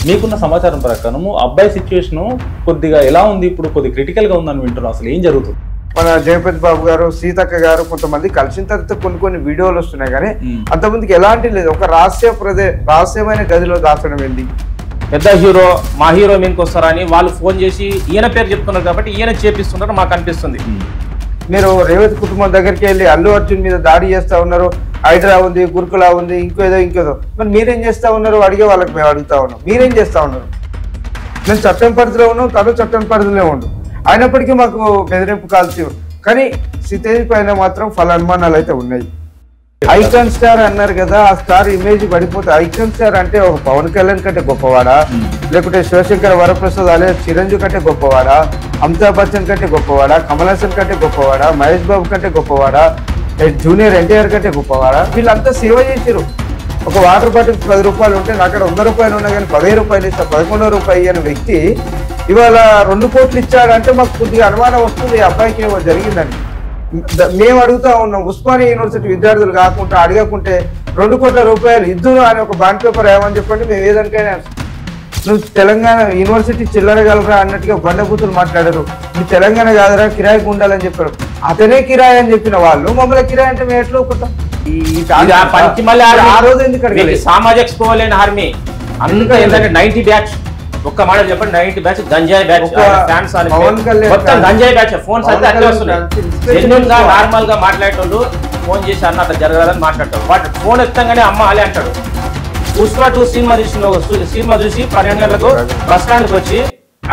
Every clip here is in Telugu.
మీకున్న సమాచారం ప్రకారం అబ్బాయి సిచ్యువేషన్ కొద్దిగా ఎలా ఉంది, ఇప్పుడు కొద్దిగా క్రిటికల్గా ఉందని వింటున్నాం. అసలు ఏం జరుగుతుంది? మన జయపతి బాబు గారు, సీతక్క గారు కొంతమంది కలిసిన తర్వాత కొన్ని వీడియోలు వస్తున్నాయి, కానీ అంతమందికి ఎలాంటి లేదు. ఒక రహస్యమైన గదిలో దాచడం ఏంటి? పెద్ద హీరో మా హీరో మీదకి వస్తారని వాళ్ళు ఫోన్ చేసి ఈయన పేరు చెప్తున్నారు కాబట్టి ఈయన చేపిస్తున్నారు మాకు అనిపిస్తుంది. మీరు రేవతి కుటుంబం దగ్గరికి వెళ్ళి అల్లు అర్జున్ మీద దాడి చేస్తా ఉన్నారు, హైడ్రా ఉంది, గురుకులా ఉంది, ఇంకేదో. మరి మీరేం చేస్తా ఉన్నారు అడిగే వాళ్ళకి మేము అడుగుతా ఉన్నాం. మీరేం చేస్తా ఉన్నారు? మేము చట్టం పరిధిలో ఉన్నాం, తను చట్టం పరిధిలో ఉండు, అయినప్పటికీ మాకు బెదిరింపు కాల్చి. కానీ సితేజ్ పైన మాత్రం అనుమానాలు అయితే ఉన్నాయి. ఐకాన్ స్టార్ అన్నారు కదా, ఆ స్టార్ ఇమేజ్ పడిపోతే ఐకాన్ స్టార్ అంటే ఒక పవన్ కళ్యాణ్ కంటే గొప్పవాడా, లేకుంటే శివశంకర్ వరప్రసాద్ అలే చిరంజీవి కంటే గొప్పవాడా, అమితాబ్ బచ్చన్ కంటే గొప్పవాడా, కమల్ హాసన్ కంటే గొప్పవాడా, మహేష్ బాబు కంటే గొప్పవాడా, జూనియర్ ఎన్టీఆర్ కంటే గొప్పవాడా? వీళ్ళంతా సేవ చేసారు. ఒక వాటర్ బాటిల్ 10 రూపాయలు ఉంటే అక్కడ 100 రూపాయలు ఉన్నా కానీ 15 రూపాయలు ఇస్తా 11 రూపాయలు అనే వ్యక్తి ఇవాళ 2 కోట్లు ఇచ్చాడంటే మాకు కొద్దిగా అనుమానం వస్తుంది, ఈ అబ్బాయికి ఏమో జరిగిందని. మేము అడుగుతా ఉన్నాం, ఉస్మానియా యూనివర్సిటీ విద్యార్థులు కాకుండా అడగకుంటే 2 కోట్ల రూపాయలు ఇద్దరు అని ఒక బాండ్ పేపర్ ఏమని చెప్పండి, మేము ఏదానికైనా. నువ్వు తెలంగాణ యూనివర్సిటీ చిల్లరగలరా అన్నట్టుగా బండబూతులు మాట్లాడారు. నువ్వు తెలంగాణ కాదరా, కిరాయికి ఉండాలని చెప్పారు. అతనే కిరాయి అని చెప్పిన వాళ్ళు మమ్మల్ని కిరాయి అంటే మేము ఎట్లా ఒప్పుకుంటాం? ఆ రోజు ఎందుకు సామాజిక స్పోలేని ఆర్మీ అందుకే ఏంటంటే 90 బ్యాచ్ ఒక్క మాట చెప్పండి, 90 బ్యాచ్ గంజాయి బ్యాచ్ ఫ్యాన్స్ మొత్తం గంజాయి బ్యాచ్. ఫోన్స్ అయితే అట్లా వస్తున్నాయి. జెన్యున్ గా నార్మల్ గా మాట్లాడేటోళ్ళు ఫోన్ చేసి అన్న అట్లా జరగదని మాట్లాడతారు. వాటి ఫోన్ ఎత్తంగానే అమ్మ అలే అంటాడు. పుష్ప 2 సినిమా చూసి 12 గంటలకు బస్ స్టాండ్కి వచ్చి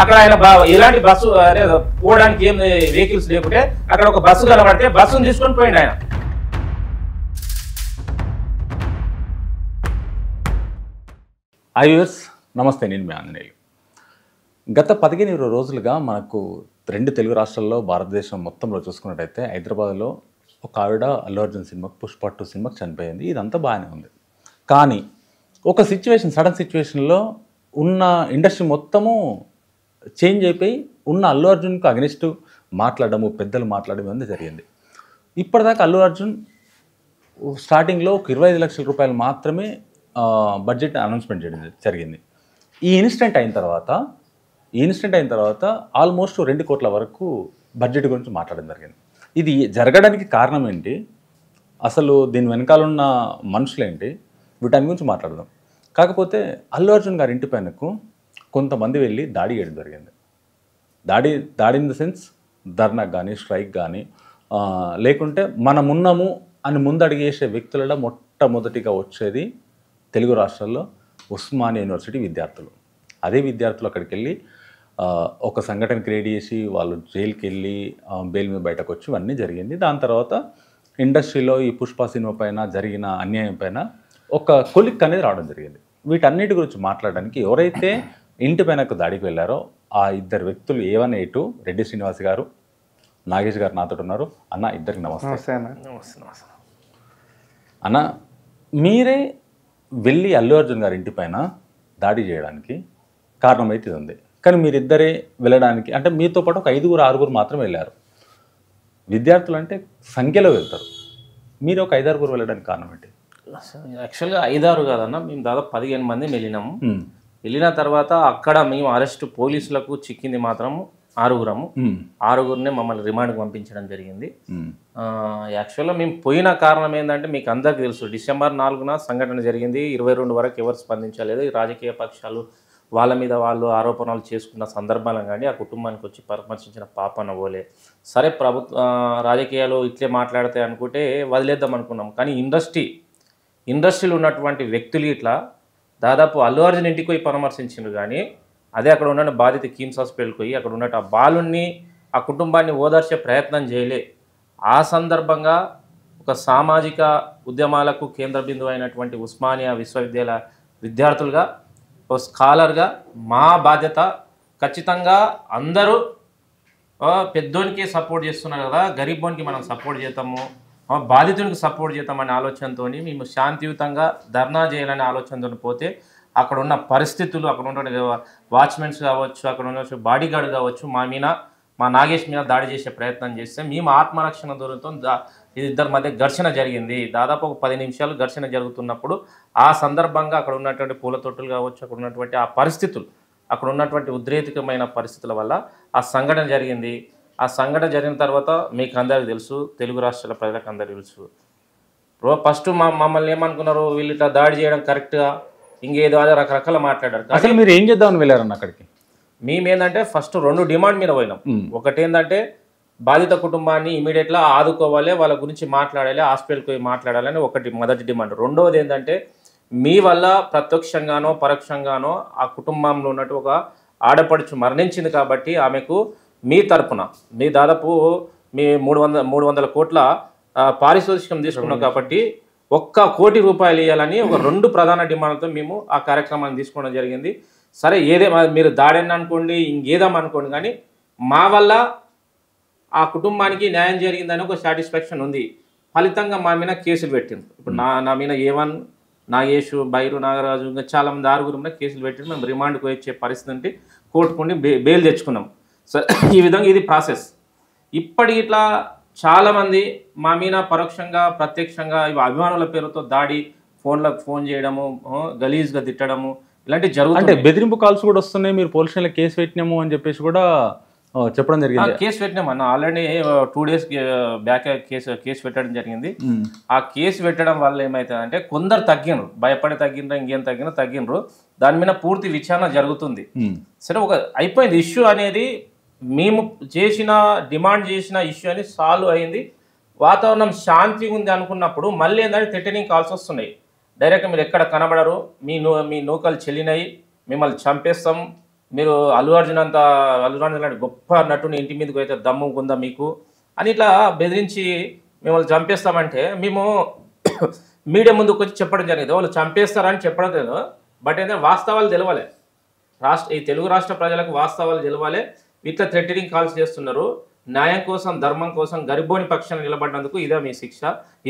అక్కడ ఆయన ఎలాంటి బస్సు పోవడానికి ఏం వెహికల్స్ లేకుంటే అక్కడ ఒక బస్సు కనబడితే బస్సును తీసుకొని పోయింది ఆయన. వ్యూవర్స్ నమస్తే, నేను మీ ఆంజనేయులు. గత 15-20 రోజులుగా మనకు 2 తెలుగు రాష్ట్రాల్లో, భారతదేశం మొత్తంలో చూసుకున్నట్టయితే హైదరాబాద్లో ఒక ఆవిడ అల్లు అర్జున్ సినిమాకి పుష్ప 2 సినిమాకి చనిపోయింది. ఇదంతా బాగానే ఉంది. కానీ ఒక సడన్ సిచ్యువేషన్లో ఉన్న ఇండస్ట్రీ మొత్తము చేంజ్ అయిపోయి ఉన్న అల్లు అర్జున్కు అగెనిస్ట్ మాట్లాడము, పెద్దలు మాట్లాడడం అనేది జరిగింది. ఇప్పటిదాకా అల్లు అర్జున్ స్టార్టింగ్లో ఒక 25 లక్షల రూపాయలు మాత్రమే బడ్జెట్ అనౌన్స్మెంట్ చేయడం జరిగింది. ఈ ఇన్సిడెంట్ అయిన తర్వాత ఆల్మోస్ట్ 2 కోట్ల వరకు బడ్జెట్ గురించి మాట్లాడడం జరిగింది. ఇది జరగడానికి కారణం ఏంటి, అసలు దీని వెనకాల ఉన్న మనుషులేంటి, వీటన్ని గురించి మాట్లాడదాం. కాకపోతే అల్లు అర్జున్ గారి ఇంటి పైనకు కొంతమంది వెళ్ళి దాడి చేయడం జరిగింది. దాడి ఇన్ ద సెన్స్ ధర్నాకు కానీ, స్ట్రైక్ కానీ, లేకుంటే మనమున్నాము అని ముందడిగేసే వ్యక్తులలో మొట్టమొదటిగా వచ్చేది తెలుగు రాష్ట్రాల్లో ఉస్మానియా యూనివర్సిటీ విద్యార్థులు. అదే విద్యార్థులు అక్కడికి వెళ్ళి ఒక సంఘటన క్రియేట్ చేసి వాళ్ళు జైలుకి వెళ్ళి బెయిల్ మీద బయటకు వచ్చి ఇవన్నీ జరిగింది. దాని తర్వాత ఇండస్ట్రీలో ఈ పుష్ప సినిమా పైన జరిగిన అన్యాయం పైన ఒక కొలిక్ అనేది రావడం జరిగింది. వీటన్నిటి గురించి మాట్లాడడానికి ఎవరైతే ఇంటి పైనకు దాడికి వెళ్ళారో ఆ 2 వ్యక్తులు A1 A2 రెడ్డి శ్రీనివాస్ గారు, నాగేష్ గారు నాతో ఉన్నారు. అన్న, ఇద్దరికి నమస్తే. అన్న, మీరే వెళ్ళి అల్లు అర్జున్ గారి ఇంటి పైన దాడి చేయడానికి కారణం అయితే ఉంది. కానీ మీరిద్దరే వెళ్ళడానికి, అంటే మీతో పాటు ఒక 5-6 మాత్రం వెళ్ళారు. విద్యార్థులు అంటే సంఖ్యలో వెళ్తారు, మీరు ఒక 5-6 వెళ్ళడానికి కారణం ఏంటి? యాక్చువల్గా 5-6 కాదన్న, మేము దాదాపు 15 మంది వెళ్ళినాము. వెళ్ళిన తర్వాత అక్కడ మేము అరెస్ట్ పోలీసులకు చిక్కింది మాత్రం 6 6 మమ్మల్ని రిమాండ్కి పంపించడం జరిగింది. యాక్చువల్గా మేము పోయిన కారణం ఏంటంటే మీకు అందరికీ తెలుసు, డిసెంబర్ 4న సంఘటన జరిగింది. 22 వరకు ఎవరు స్పందించలేదు. రాజకీయ పక్షాలు వాళ్ళ మీద వాళ్ళు ఆరోపణలు చేసుకున్న సందర్భాలను కానీ ఆ కుటుంబానికి వచ్చి పరామర్శించిన పాపన పోలే. సరే, రాజకీయాలు ఇట్లే మాట్లాడతాయి అనుకుంటే వదిలేద్దాం అనుకున్నాం. కానీ ఇండస్ట్రీలో ఉన్నటువంటి వ్యక్తులు ఇట్లా దాదాపు అల్లు అర్జున్ ఇంటికి పోయి పరామర్శించారు. కానీ అదే అక్కడ ఉన్న బాధిత కిమ్స్ హాస్పిటల్కి పోయి అక్కడ ఉన్న ఆ బాలుని, ఆ కుటుంబాన్ని ఓదార్చే ప్రయత్నం చేయలే. ఆ సందర్భంగా ఒక సామాజిక ఉద్యమాలకు కేంద్ర బిందువు అయినటువంటి ఉస్మానియా విశ్వవిద్యాలయ విద్యార్థులుగా, ఒక స్కాలర్గా మా బాధ్యత ఖచ్చితంగా అందరూ పెద్దోనికి సపోర్ట్ చేస్తున్నారు కదా, గరీబోనికి మనం సపోర్ట్ చేద్దాము, బాధితునికి సపోర్ట్ చేద్దామనే ఆలోచనతో మేము శాంతియుతంగా ధర్నా చేయాలనే ఆలోచనతో పోతే అక్కడ ఉన్న పరిస్థితులు, అక్కడ ఉన్న వాచ్మెన్స్ కావచ్చు, అక్కడ ఉన్న బాడీ గార్డ్ కావచ్చు, మా నాగేష్ మీద దాడి చేసే ప్రయత్నం చేస్తే మేము ఆత్మరక్షణ దూరంతో ఇది ఇద్దరి మధ్య ఘర్షణ జరిగింది. దాదాపు ఒక 10 నిమిషాలు ఘర్షణ జరుగుతున్నప్పుడు ఆ సందర్భంగా అక్కడ ఉన్నటువంటి పూల తొట్టులు కావచ్చు, అక్కడ ఉన్నటువంటి ఆ పరిస్థితులు, అక్కడ ఉన్నటువంటి ఉద్రేకమైన పరిస్థితుల వల్ల ఆ సంఘటన జరిగింది. ఆ సంఘటన జరిగిన తర్వాత మీకు అందరికీ తెలుసు, తెలుగు రాష్ట్రాల ప్రజలకు అందరికీ తెలుసు. ఫస్ట్ మమ్మల్ని ఏమనుకున్నారు, వీళ్ళు ఇట్లా దాడి చేయడం కరెక్ట్గా ఇంకేదో అదే రకరకాల మాట్లాడారు. అసలు మీరు ఏం చేద్దామని వెళ్ళారన్న అక్కడికి? మేమేందంటే ఫస్ట్ 2 డిమాండ్ మీద పోయినాం. ఒకటి ఏంటంటే బాధిత కుటుంబాన్ని ఇమీడియట్గా ఆదుకోవాలి, వాళ్ళ గురించి మాట్లాడాలి, హాస్పిటల్కి పోయి మాట్లాడాలని ఒకటి మొదటి డిమాండ్. రెండవది ఏంటంటే మీ వల్ల ప్రత్యక్షంగానో పరోక్షంగానో ఆ కుటుంబంలో ఉన్నట్టు ఒక ఆడపడుచు మరణించింది కాబట్టి ఆమెకు మీ తరపున మీ దాదాపు మీ 300 కోట్ల పారితోషికం తీసుకున్నాం కాబట్టి 1 కోటి రూపాయలు ఇవ్వాలని ఒక 2 ప్రధాన డిమాండ్లతో మేము ఆ కార్యక్రమాన్ని తీసుకోవడం జరిగింది. సరే మీరు దాడిని అనుకోండి, ఇంకేదామనుకోండి, కానీ మా వల్ల ఆ కుటుంబానికి న్యాయం జరిగిందని ఒక సాటిస్ఫాక్షన్ ఉంది. ఫలితంగా మా మీద కేసులు పెట్టింది. ఇప్పుడు నా మీద A1, నాగేష్, బైరు, నాగరాజు, ఇంకా చాలా మంది 6 మీద కేసులు పెట్టింది. మేము రిమాండ్కి వచ్చే పరిస్థితి ఉంటే కోర్టుకుండి బెయిల్ తెచ్చుకున్నాం. సో ఈ విధంగా ఇది ప్రాసెస్. ఇప్పటికి ఇట్లా చాలామంది మా మీద పరోక్షంగా ప్రత్యక్షంగా ఇవి అభిమానుల పేరుతో దాడి, ఫోన్లకు ఫోన్ చేయడము, గలీజ్గా తిట్టడము ఇలాంటివి జరుగుతుంది. అంటే బెదిరింపు కాల్స్ కూడా వస్తున్నాయి, మీరు పోలీస్ స్టేషన్లో కేసు పెట్టినాము అని చెప్పేసి కూడా చెప్పడం జరిగింది. కేసు పెట్టినామన్న ఆల్రెడీ 2 days బ్యాక్ కేసు పెట్టడం జరిగింది. ఆ కేసు పెట్టడం వల్ల ఏమవుతుందంటే కొందరు తగ్గినరు, భయపడి తగ్గినరు, ఇంకేం తగ్గినరు. దాని మీద పూర్తి విచారణ జరుగుతుంది. సరే ఒక అయిపోయింది ఇష్యూ అనేది, మేము డిమాండ్ చేసిన ఇష్యూ అని సాల్వ్ అయింది. వాతావరణం శాంతి ఉంది అనుకున్నప్పుడు మళ్ళీ ఏంటంటే థ్రెటనింగ్ కాల్స్ వస్తున్నాయి. డైరెక్ట్ మీరు ఎక్కడ కనబడరు, మీ నూకలు చెల్లినాయి, మిమ్మల్ని చంపేస్తాం, మీరు అల్లు అర్జున్ లాంటి గొప్ప నటుని ఇంటి మీదకి అయితే దమ్ము ఉందా మీకు అని ఇట్లా బెదిరించి మిమ్మల్ని చంపేస్తామంటే మేము మీడియా ముందుకు వచ్చి చెప్పడం జరిగింది. వాళ్ళు చంపేస్తారని చెప్పడం లేదు, బట్ ఏంటంటే వాస్తవాలు తెలవాలి, ఈ తెలుగు రాష్ట్ర ప్రజలకు వాస్తవాలు తెలవాలి. ఇట్లా థ్రెటనింగ్ కాల్స్ చేస్తున్నారు. న్యాయం కోసం, ధర్మం కోసం గరిబోని పక్షాన్ని నిలబడినందుకు ఇదే మీ శిక్ష,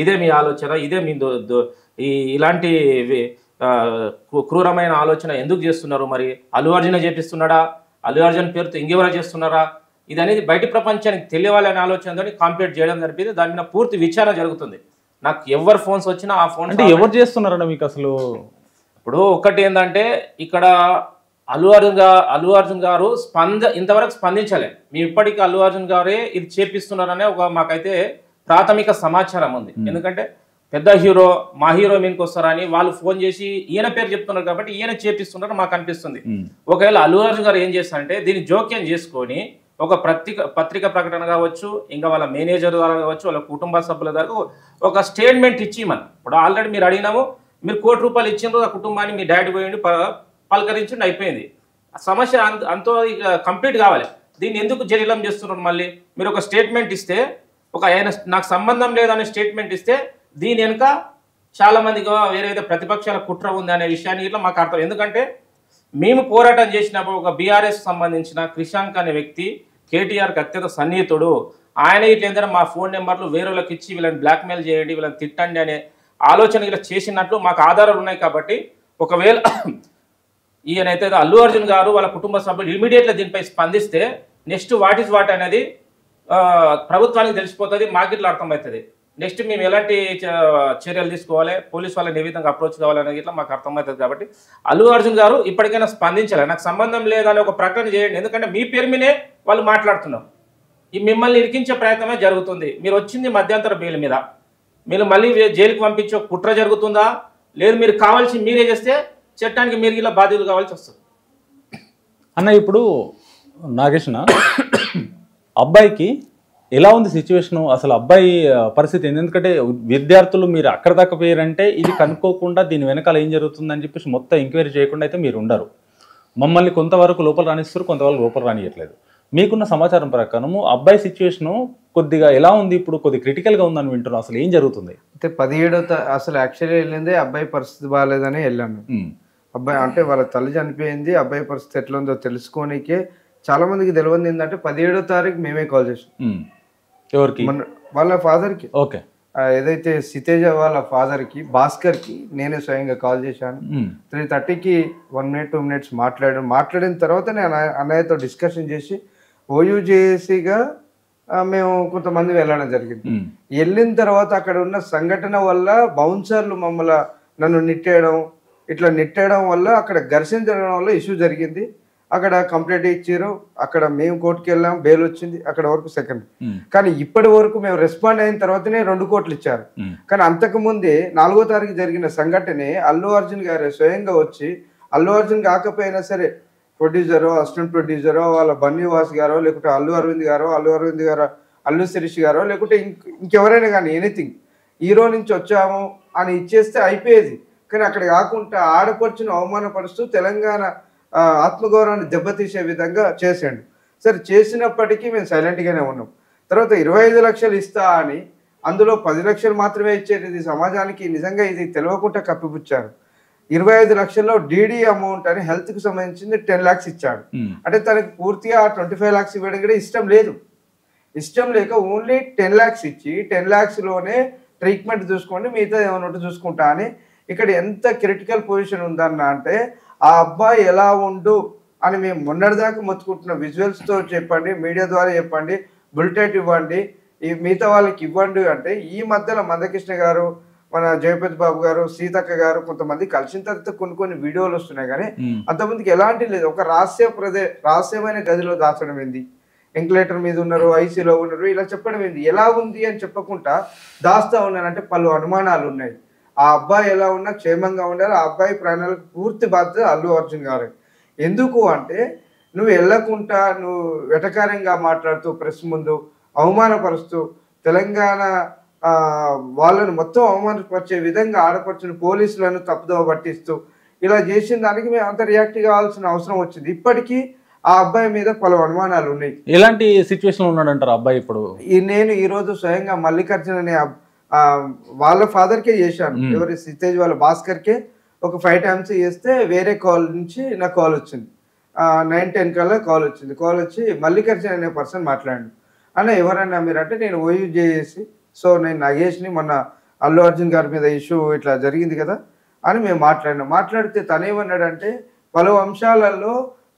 ఇదే మీ ఆలోచన, ఇదే మీ ఇలాంటి క్రూరమైన ఆలోచన ఎందుకు చేస్తున్నారు? మరి అల్లు అర్జున్ చేపిస్తున్నాడా, అల్లు అర్జున్ పేరుతో ఇంకెవరో చేస్తున్నారా? ఇది అనేది బయట ప్రపంచానికి తెలియాలనే ఆలోచనతో కంప్లీట్ చేయడం జరిపింది. దాని మీద పూర్తి విచారణ జరుగుతుంది. నాకు ఎవరు ఫోన్స్ వచ్చినా ఆ ఫోన్ అంటే ఎవరు చేస్తున్నారన్న మీకు అసలు? ఇప్పుడు ఒకటి ఏంటంటే ఇక్కడ అల్లు అర్జున్ గారు ఇంతవరకు స్పందించలే. మేము ఇప్పటికీ అల్లు అర్జున్ గారే ఇది చేపిస్తున్నారనే మాకైతే ప్రాథమిక సమాచారం ఉంది. ఎందుకంటే పెద్ద హీరో, మా హీరో మీదకి వస్తారని వాళ్ళు ఫోన్ చేసి ఈయన పేరు చెప్తున్నారు కాబట్టి ఈయన చేపిస్తున్నారు మాకు అనిపిస్తుంది. ఒకవేళ అల్లు అర్జున్ గారు ఏం చేస్తారంటే దీన్ని జోక్యం చేసుకొని ఒక పత్రిక ప్రకటన కావచ్చు, ఇంకా వాళ్ళ మేనేజర్ ద్వారా కావచ్చు, వాళ్ళ కుటుంబ సభ్యుల ద్వారా ఒక స్టేట్మెంట్ ఇచ్చి ఇప్పుడు ఆల్రెడీ మీరు అడిగినాము, మీరు ₹1 కోటి ఇచ్చిండ్రు, ఆ కుటుంబాన్ని మీ డాడీ పోయిండి పలకరించండి, అయిపోయింది. సమస్య అంతో కంప్లీట్ కావాలి. దీన్ని ఎందుకు జరీలం చేస్తున్నారు? మళ్ళీ మీరు ఒక స్టేట్మెంట్ ఇస్తే, నాకు సంబంధం లేదనే స్టేట్మెంట్ ఇస్తే దీని వెనుక చాలామందిగా వేరే ప్రతిపక్షాల కుట్ర ఉంది అనే విషయాన్ని ఇట్లా మాకు అర్థం. ఎందుకంటే మేము పోరాటం చేసినప్పుడు ఒక బీఆర్ఎస్ సంబంధించిన క్రిషాంక్ అనే వ్యక్తి కేటీఆర్కి అత్యంత సన్నిహితుడు, ఆయన ఇట్లా ఏంటంటే మా ఫోన్ నెంబర్లు వేరే వాళ్ళకి ఇచ్చి వీళ్ళని బ్లాక్మెయిల్ చేయండి, వీళ్ళని తిట్టండి అనే ఆలోచన ఇలా చేసినట్లు మాకు ఆధారాలు ఉన్నాయి. కాబట్టి ఒకవేళ ఈయనైతే అల్లు అర్జున్ గారు వాళ్ళ కుటుంబ సభ్యులు ఇమీడియట్గా దీనిపై స్పందిస్తే నెక్స్ట్ వాట్ ఈజ్ వాట్ అనేది ప్రభుత్వానికి తెలిసిపోతుంది, మాకు ఇట్లా అర్థమవుతుంది. నెక్స్ట్ మేము ఎలాంటి చర్యలు తీసుకోవాలి, పోలీస్ వాళ్ళని ఏ విధంగా అప్రోచ్ కావాలనేది ఇట్లా మాకు అర్థమవుతుంది. కాబట్టి అల్లు అర్జున్ గారు ఇప్పటికైనా స్పందించాలి, నాకు సంబంధం లేదని ఒక ప్రకటన చేయండి. ఎందుకంటే మీ పేరు మీదే వాళ్ళు మాట్లాడుతున్నారు, మిమ్మల్ని ఇరికించే ప్రయత్నమే జరుగుతుంది. మీరు వచ్చింది మధ్యంతర బెయిల్ మీద, మీరు మళ్ళీ జైలుకి పంపించే కుట్ర జరుగుతుందా? లేదు మీరు కావాల్సి మీరే చేస్తే చట్టానికి మీరు ఇలా బాధ్యతలు కావాల్సి వస్తుంది. అన్న ఇప్పుడు నాగేష్న అబ్బాయికి ఎలా ఉంది సిచ్యువేషను? అసలు అబ్బాయి పరిస్థితి ఎందుకంటే విద్యార్థులు మీరు అక్కడ దాకా పోయారంటే ఇది కనుక్కోకుండా దీని వెనకాల ఏం జరుగుతుందని చెప్పేసి మొత్తం ఎంక్వైరీ చేయకుండా అయితే మీరు ఉండరు. మమ్మల్ని కొంతవరకు లోపల రానిస్తారు, కొంతవరకు లోపల రానియట్లేదు. మీకున్న సమాచారం ప్రకారము అబ్బాయి సిచ్యువేషను కొద్దిగా ఎలా ఉంది? ఇప్పుడు కొద్దిగా క్రిటికల్గా ఉందని వింటున్నాం. అసలు ఏం జరుగుతుంది? అయితే 17వ అసలు యాక్చువల్లీ వెళ్ళిందే అబ్బాయి పరిస్థితి బాగాలేదని వెళ్ళాను. అబ్బాయి అంటే వాళ్ళ తల్లి చనిపోయింది, అబ్బాయి పరిస్థితి ఎట్లా ఉందో తెలుసుకోనికే చాలా మందికి తెలియదు. ఏంటంటే 17వ తారీఖు మేమే కాల్ చేసాం. ఎవరికి? వాళ్ళ ఫాదర్కి. ఓకే. ఏదైతే సితేజ వాళ్ళ ఫాదర్కి, భాస్కర్కి నేనే స్వయంగా కాల్ చేశాను. 3:30కి 1 minute 2 minutes మాట్లాడిన తర్వాత నేను అన్నయ్యతో డిస్కషన్ చేసి ఓయూజేసీగా మేము కొంతమంది వెళ్ళడం జరిగింది. వెళ్ళిన తర్వాత అక్కడ ఉన్న సంఘటన వల్ల బౌన్సర్లు నన్ను నెట్టేయడం వల్ల అక్కడ ఘర్షణ జరగడం వల్ల ఇష్యూ జరిగింది. అక్కడ కంప్లైంట్ ఇచ్చారు. అక్కడ మేము కోర్టుకి వెళ్ళాం, బెయిల్ వచ్చింది. అక్కడ వరకు సెకండ్. కానీ ఇప్పటి వరకు మేము రెస్పాండ్ అయిన తర్వాతనే 2 కోట్లు ఇచ్చారు. కానీ అంతకు ముందే 4వ తారీఖు జరిగిన సంఘటనే అల్లు అర్జున్ గారు స్వయంగా వచ్చి, అల్లు అర్జున్ కాకపోయినా సరే ప్రొడ్యూసరో, అసిస్టెంట్ ప్రొడ్యూసరో, వాళ్ళ బన్నీవాస్ గారో, లేకుంటే అల్లు అరవింద్ గారు, అల్లు శిరీష్ గారో, లేకుంటే ఇంకెవరైనా కానీ ఎనీథింగ్ హీరో నుంచి వచ్చాము అని ఇచ్చేస్తే అయిపోయేది. కానీ అక్కడ కాకుండా ఆడపడుచును అవమానపరుస్తూ తెలంగాణ ఆత్మగౌరవాన్ని దెబ్బతీసే విధంగా చేసాడు. సరే, చేసినప్పటికీ మేము సైలెంట్గానే ఉన్నాం. తర్వాత 25 లక్షలు ఇస్తా అని అందులో 10 లక్షలు మాత్రమే ఇచ్చేది సమాజానికి. నిజంగా ఇది తెలియకుండా కప్పిపుచ్చారు. 25 లక్షల్లో డీడీ అమౌంట్ అని హెల్త్కి సంబంధించింది 10 lakhs ఇచ్చాడు. అంటే తనకి పూర్తిగా 25 lakhs ఇవ్వడం కూడా ఇష్టం లేదు. ఇష్టం లేక ఓన్లీ 10 lakhs ఇచ్చి 10 lakhsలోనే ట్రీట్మెంట్ చూసుకోండి, మిగతా ఏమన్నట్టు చూసుకుంటా అని. ఇక్కడ ఎంత క్రిటికల్ పొజిషన్ ఉందన్న అంటే, ఆ అబ్బాయి ఎలా ఉండు అని మేము మొన్నటిదాకా మొత్తుకుంటున్న విజువల్స్తో చెప్పండి, మీడియా ద్వారా చెప్పండి, బులెటిన్ ఇవ్వండి, ఈ మిగతా వాళ్ళకి ఇవ్వండి అంటే, ఈ మధ్యలో మందకృష్ణ గారు, మన జయపతి బాబు గారు, సీతక్క గారు కొంతమంది కలిసిన తర్వాత కొన్ని వీడియోలు వస్తున్నాయి. కానీ అంతమందికి ఎలాంటి లేదు. ఒక రహస్యమైన గదిలో దాచడం ఏంది, వెంటిలేటర్ మీద ఉన్నారు, ఐసీలో ఉన్నారు, ఇలా చెప్పడం ఏంది, ఎలా ఉంది అని చెప్పకుండా దాస్తా ఉన్నానంటే పలు అనుమానాలు ఉన్నాయి. ఆ అబ్బాయి ఎలా ఉన్నా క్షేమంగా ఉండాలి. ఆ అబ్బాయి ప్రాణాలకు పూర్తి బాధ్యత అల్లు అర్జున్ గారు. ఎందుకు అంటే, నువ్వు వెళ్ళకుండా నువ్వు వెటకారంగా మాట్లాడుతూ ప్రెస్ ముందు అవమానపరుస్తూ తెలంగాణ వాళ్ళను మొత్తం అవమానపరిచే విధంగా ఆడపడుచుని పోలీసులను తప్పుదోవ పట్టిస్తూ ఇలా చేసిన దానికి మేము అంత రియాక్ట్ కావాల్సిన అవసరం వచ్చింది. ఇప్పటికీ ఆ అబ్బాయి మీద పలు అనుమానాలు ఉన్నాయి. ఎలాంటి సిచ్యువేషన్ ఉన్నాడంటారు అబ్బాయి ఇప్పుడు? నేను ఈరోజు స్వయంగా మల్లికార్జున అనే వాళ్ళ ఫాదర్కే చేశాను. ఎవరి సితేజ్ వాళ్ళ భాస్కర్కే ఒక 5 times చేస్తే వేరే కాల్ నుంచి నాకు కాల్ వచ్చింది. 9-10 కల్లా కాల్ వచ్చింది. కాల్ వచ్చి మల్లికార్జున అనే పర్సన్ మాట్లాడాడు. అన్న ఎవరన్నా మీరంటే, నేను ఓయూ చేసి నేను నగేష్ని మొన్న అల్లు అర్జున్ గారి మీద ఇష్యూ ఇట్లా జరిగింది కదా అని మేము మాట్లాడితే తనేమన్నాడంటే, పలు అంశాలలో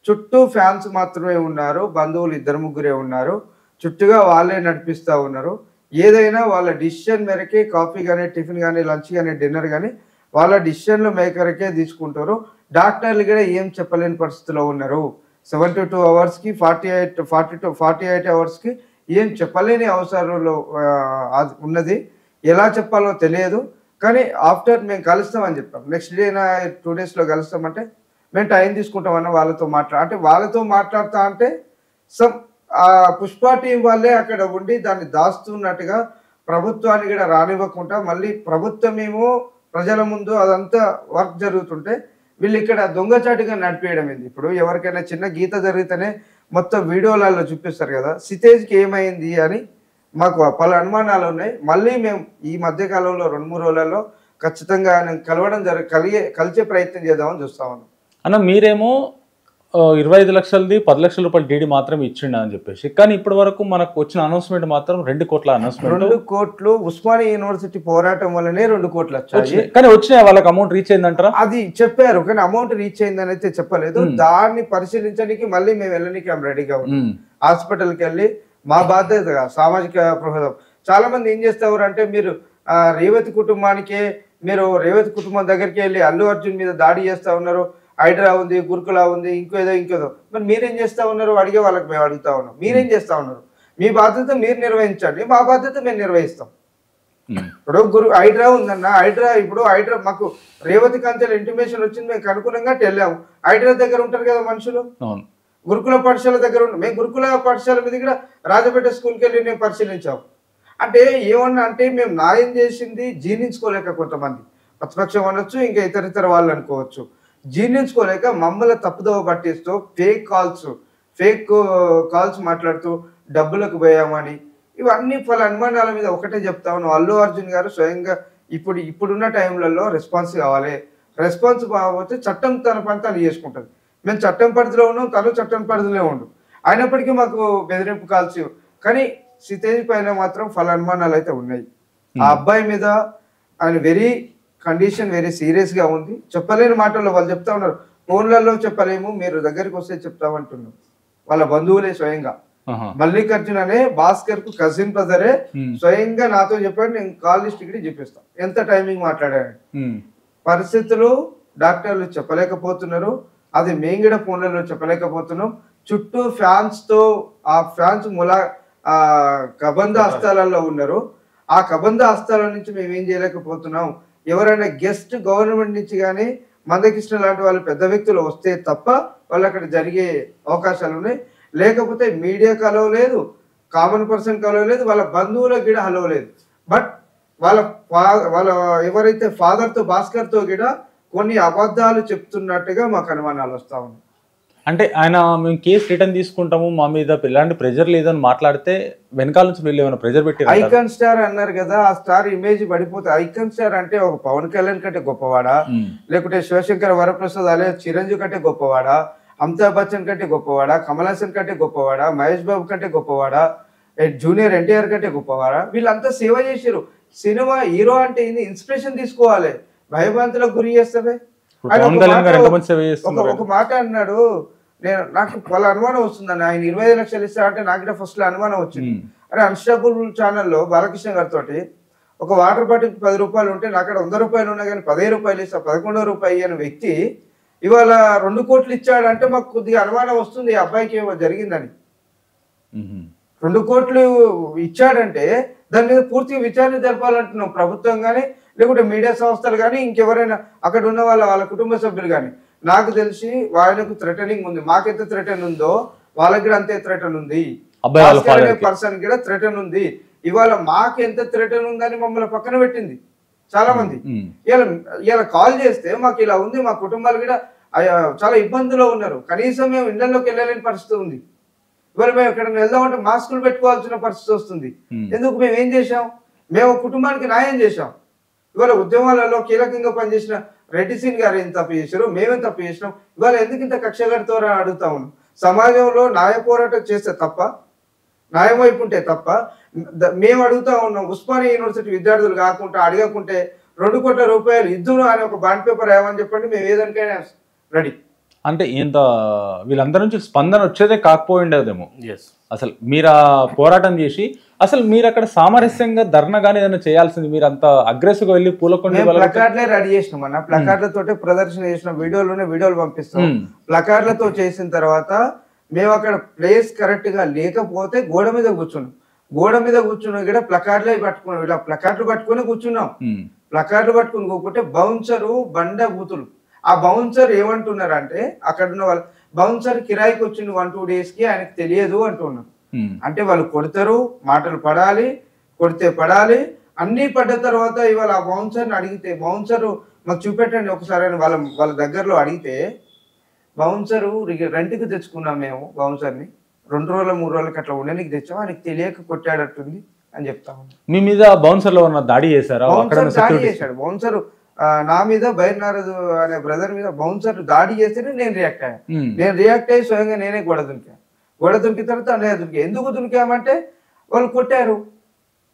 చుట్టూ ఫ్యాన్స్ మాత్రమే ఉన్నారు, బంధువులు 2-3 ఉన్నారు, చుట్టూగా వాళ్ళే నడిపిస్తూ ఉన్నారు. ఏదైనా వాళ్ళ డిసిషన్ మేరకే కాఫీ కానీ, టిఫిన్ కానీ, లంచ్ కానీ, డిన్నర్ కానీ వాళ్ళ డిసిషన్లు మేకర్కే తీసుకుంటారు. డాక్టర్లు కూడా ఏం చెప్పలేని పరిస్థితిలో ఉన్నారు. 72 అవర్స్కి 48 అవర్స్కి ఏం చెప్పలేని అవసరంలో ఉన్నది. ఎలా చెప్పాలో తెలియదు. కానీ ఆఫ్టర్ మేము కలుస్తామని చెప్పాం. నెక్స్ట్ డేనా 2 daysలో కలుస్తామంటే మేము టైం తీసుకుంటామన్న వాళ్ళతో మాట్లాడుతా అంటే పుష్ప టీం వాళ్ళే అక్కడ ఉండి దాన్ని దాస్తున్నట్టుగా ప్రభుత్వాన్ని కూడా రానివ్వకుండా, మళ్ళీ ప్రభుత్వమేమో ప్రజల ముందు అదంతా వర్క్ జరుగుతుంటే వీళ్ళు ఇక్కడ దొంగచాటుగా నడిపేయడం ఏంది. ఇప్పుడు ఎవరికైనా చిన్న గీత జరిగితేనే మొత్తం వీడియోలలో చూపిస్తారు కదా, సితేజ్కి ఏమైంది అని మాకు పలు అనుమానాలు ఉన్నాయి. మళ్ళీ మేము ఈ మధ్యకాలంలో 2-3 రోజులలో ఖచ్చితంగా నేను కలిసే ప్రయత్నం చేద్దామని చూస్తా ఉన్నాం. అన్న, మీరేమో 25 లక్షలది 10 లక్షల రూపాయలు డీడీ మాత్రం ఇచ్చిండ అని చెప్పేసి, కానీ ఇప్పటి వరకు మనకు వచ్చిన అనౌన్స్మెంట్ మాత్రం 2 కోట్ల అనౌన్స్మెంట్. 2 కోట్లు ఉస్మానియా యూనివర్సిటీ పోరాటం వల్లనే 2 కోట్లు వచ్చాయి. కానీ వచ్చినాయి, వాళ్ళకి అమౌంట్ రీచ్ అయిందంటారా? అది చెప్పారు, కానీ అమౌంట్ రీచ్ అయిందని అయితే చెప్పలేదు. దాన్ని పరిశీలించడానికి మళ్ళీ మేము వెళ్ళడానికి రెడీగా ఉన్నాం. హాస్పిటల్కి వెళ్ళి మా బాధ్యతగా సామాజిక ప్రహోదం. చాలా మంది ఏం చేస్తారు అంటే, మీరు రేవతి కుటుంబం దగ్గరికి వెళ్ళి అల్లు అర్జున్ మీద దాడి చేస్తా ఉన్నారు, హైడ్రా ఉంది, గురుకులా ఉంది, ఇంకేదో. మరి మీరేం చేస్తా ఉన్నారు అడిగే వాళ్ళకి మేము అడుగుతా ఉన్నాం. మీరేం చేస్తా ఉన్నారు? మీ బాధ్యత మీరు నిర్వహించండి, మా బాధ్యత మేము నిర్వహిస్తాం. ఇప్పుడు హైడ్రా ఉందన్న, హైడ్రా మాకు రేవతి కంచెల ఇంటిమేషన్ వచ్చింది, మేము అనుగుణంగా వెళ్ళాము. హైడ్రా దగ్గర ఉంటారు కదా మనుషులు, గురుకుల పాఠశాల దగ్గర ఉంటాం. మేము గురుకుల పాఠశాల మీద కూడా రాజపేట స్కూల్కి వెళ్ళి మేము పరిశీలించాము. అంటే ఏమన్నా అంటే, మేము న్యాయం చేసింది జీర్ణించుకోలేక కొంతమంది ప్రతిపక్షం అనొచ్చు, ఇంకా ఇతర వాళ్ళు అనుకోవచ్చు, జీర్ణించుకోలేక మమ్మల్ని తప్పుదోవ పట్టిస్తూ ఫేక్ కాల్స్ మాట్లాడుతూ డబ్బులకు పోయామని, ఇవన్నీ పలు అనుమానాల మీద ఒకటే చెప్తా ఉన్నాం. అల్లు అర్జున్ గారు స్వయంగా ఇప్పుడున్న టైంలలో రెస్పాన్స్ కావాలి. రెస్పాన్స్ కాకపోతే చట్టం తన పని తను చేసుకుంటుంది. మేము చట్టం పరిధిలో ఉన్నాం, తను చట్టం పరిధిలో ఉండు. అయినప్పటికీ మాకు బెదిరింపు కాల్స్. కానీ సితేజ్ పైన మాత్రం పలు అనుమానాలు అయితే ఉన్నాయి. ఆ అబ్బాయి మీద ఆయన కండిషన్ వెరీ సీరియస్గా ఉంది. చెప్పలేని మాటల్లో వాళ్ళు చెప్తా ఉన్నారు, ఫోన్లలో చెప్పలేము, మీరు దగ్గరికి వస్తే చెప్తామంటున్నారు వాళ్ళ బంధువులే స్వయంగా. మల్లికార్జున్ అనే భాస్కర్ కు కజిన్ బ్రదరే స్వయంగా నాతో చెప్పాడు, నేను కాల్ లిస్ట్ ఇక్కడ చూపిస్తాను ఎంత టైమింగ్ మాట్లాడాడు. పరిస్థితులు డాక్టర్లు చెప్పలేకపోతున్నారు, అది మేము కూడా ఫోన్లలో చెప్పలేకపోతున్నాం. చుట్టూ ఫ్యాన్స్ తో ఆ ఫ్యాన్స్ కబంధ హస్తాలలో ఉన్నారు. ఆ కబంధ హస్తాల నుంచి మేము ఏం చేయలేకపోతున్నాం. ఎవరైనా గెస్ట్ గవర్నమెంట్ నుంచి కానీ మందకృష్ణ లాంటి వాళ్ళు పెద్ద వ్యక్తులు వస్తే తప్ప వాళ్ళు అక్కడ జరిగే అవకాశాలు ఉన్నాయి. లేకపోతే మీడియా కలవలేదు, కామన్ పర్సన్ కలవలేదు, వాళ్ళ బంధువులకు కూడా హలవలేదు. బట్ వాళ్ళ ఎవరైతే ఫాదర్తో భాస్కర్తో కూడా కొన్ని అబద్ధాలు చెప్తున్నట్టుగా మాకు అనుమానాలు వస్తా ఉన్నాయి. అంటే ఆయన మేము కేసు రిటర్న్ తీసుకుంటాము, మా మీద ఎలాంటి ప్రెజర్ లేదని మాట్లాడితే వెనకాల నుంచి వీళ్ళు ఏమైనా ప్రెజర్ పెట్టి ఐకాన్ స్టార్ అన్నారు కదా, ఆ స్టార్ ఇమేజ్ పడిపోతే ఐకాన్ స్టార్ అంటే ఒక పవన్ కళ్యాణ్ కంటే గొప్పవాడా, లేకుంటే శివశంకర్ వరప్రసాద్ అలే చిరంజీవి కంటే గొప్పవాడా, అమితాబ్ బచ్చన్ కంటే గొప్పవాడా, కమల్ హాసన్ కంటే గొప్పవాడా, మహేష్ బాబు కంటే గొప్పవాడా, జూనియర్ ఎన్టీఆర్ కంటే గొప్పవాడా? వీళ్ళంతా సేవ చేసారు. సినిమా హీరో అంటే ఇన్స్పిరేషన్ తీసుకోవాలి, భయభ్రాంతులకు గురి చేస్తావే. ఒక మాట అన్నాడు, నాకు వాళ్ళ అనుమానం వస్తుందని, ఆయన 25 లక్షలు ఇస్తారంటే నాకు ఫస్ట్ లో అనుమానం వచ్చింది. అరే అన్స్టాపుల్ ఛానల్లో బాలకృష్ణ గారితో ఒక వాటర్ బాటిల్ 10 రూపాయలు ఉంటే నాకు అక్కడ 100 రూపాయలు ఉన్నా కానీ 15 రూపాయలు ఇస్తా, 11వ రూపాయి అనే వ్యక్తి ఇవాళ 2 కోట్లు ఇచ్చాడంటే మాకు కొద్దిగా అనుమానం వస్తుంది, ఈ అబ్బాయికి ఏమో జరిగిందని. 2 కోట్లు ఇచ్చాడంటే దాని మీద పూర్తిగా విచారణ జరపాలంటున్నాం ప్రభుత్వం కానీ, లేకుంటే మీడియా సంస్థలు కానీ, ఇంకెవరైనా అక్కడ ఉన్న వాళ్ళ కుటుంబ సభ్యులు కానీ. నాకు తెలిసి ఆయనకు థ్రెటనింగ్ ఉంది, మాకెంత థ్రెటన్ ఉందో వాళ్ళకి కూడా అంతే థ్రెటన్ ఉంది, పర్సన్ కూడా థ్రెటన్ ఉంది. ఇవాళ మాకు ఎంత థ్రెటన్ ఉందని మమ్మల్ని పక్కన పెట్టింది చాలా మంది. ఇలా కాల్ చేస్తే మాకు ఇలా ఉంది, మా కుటుంబాలు కూడా చాలా ఇబ్బందులో ఉన్నారు, కనీసం మేము ఇళ్లలోకి వెళ్ళలేని పరిస్థితి ఉంది. ఇవాళ మేము ఎక్కడైనా వెళ్దామంటే మాస్కులు పెట్టుకోవాల్సిన పరిస్థితి వస్తుంది. ఎందుకు? మేము ఏం చేశాం? మేము కుటుంబానికి న్యాయం చేశాం. ఇవాళ ఉద్యమాలలో కీలకంగా పనిచేసిన రెడ్డి సింగ్ గారు ఏం తప్పు చేశారు, మేమేం తప్పు చేసినాం? ఇవాళ ఎందుకు ఇంత కక్షగడితో అడుగుతా ఉన్నాం? సమాజంలో న్యాయ పోరాటం చేస్తే తప్ప, న్యాయం వైపు ఉంటే తప్ప మేము అడుగుతా ఉన్నాం. ఉస్మానియా యూనివర్సిటీ విద్యార్థులు కాకుండా అడగకుంటే 2 కోట్ల రూపాయలు ఇద్దును అని ఒక బాండ్ పేపర్ ఏమని చెప్పండి, మేము ఏదానికైనా రెడీ. అంటే ఇంత వీళ్ళందరి నుంచి స్పందన వచ్చేదే కాకపోయిండేదేమో. అసలు మీరు ఆ పోరాటం చేసి అసలు మీరు అక్కడ సామరస్యంగా ధర్నా కానీ ఏదైనా చేయాల్సింది, మీరు అంత అగ్రెసివ్ గా వెళ్ళి పూలకొండ ప్లకార్డ్లే రెడీ చేసినాం అన్న, ప్లకార్డ్లతో ప్రదర్శన చేసిన వీడియోలు పంపిస్తాం. ప్లకార్డ్లతో చేసిన తర్వాత మేము అక్కడ ప్లేస్ కరెక్ట్ గా లేకపోతే గోడ మీద కూర్చున్నాం. గోడ మీద కూర్చున్నా కూడా ప్లకార్డ్లే పట్టుకున్నాం, ఇలా ప్లకార్డ్లు పట్టుకుని కూర్చున్నాం. ప్లకార్డ్లు పట్టుకుని కూకుంటే బౌన్సరు బండ బూతులు. ఆ బౌన్సర్ ఏమంటున్నారు అంటే, అక్కడ ఉన్న వాళ్ళు బౌన్సర్ కిరాయికి వచ్చింది 1-2 days కి, ఆయనకు తెలియదు అంటున్నారు. అంటే వాళ్ళు కొడతారు, మాటలు పడాలి, కొడితే పడాలి, అన్ని పడ్డ తర్వాత ఇవాళ ఆ బౌన్సర్ని అడిగితే, బౌన్సర్ మాకు చూపెట్టండి ఒకసారి అని వాళ్ళ దగ్గరలో అడిగితే, బౌన్సరు రెంట్కి తెచ్చుకున్నాం మేము, బౌన్సర్ని 2 రోజులు 3 రోజులకి అట్లా ఉండడానికి తెచ్చాం, ఆయనకి తెలియక కొట్టాడట్టుంది అని చెప్తా ఉన్నాం. మీ మీద బౌన్సర్ లో ఉన్న దాడి చేశారా? దాడి చేశాడు బౌన్సర్ నా మీద, బైర్నారదు అనే బ్రదర్ మీద బౌన్సర్ దాడి చేస్తేనే నేను రియాక్ట్ అయ్యాను. నేను రియాక్ట్ అయ్యి స్వయంగా నేనే గోడ దునికిన తర్వాత అన్నయ్య దునికి. ఎందుకు దునికామంటే వాళ్ళు కొట్టారు.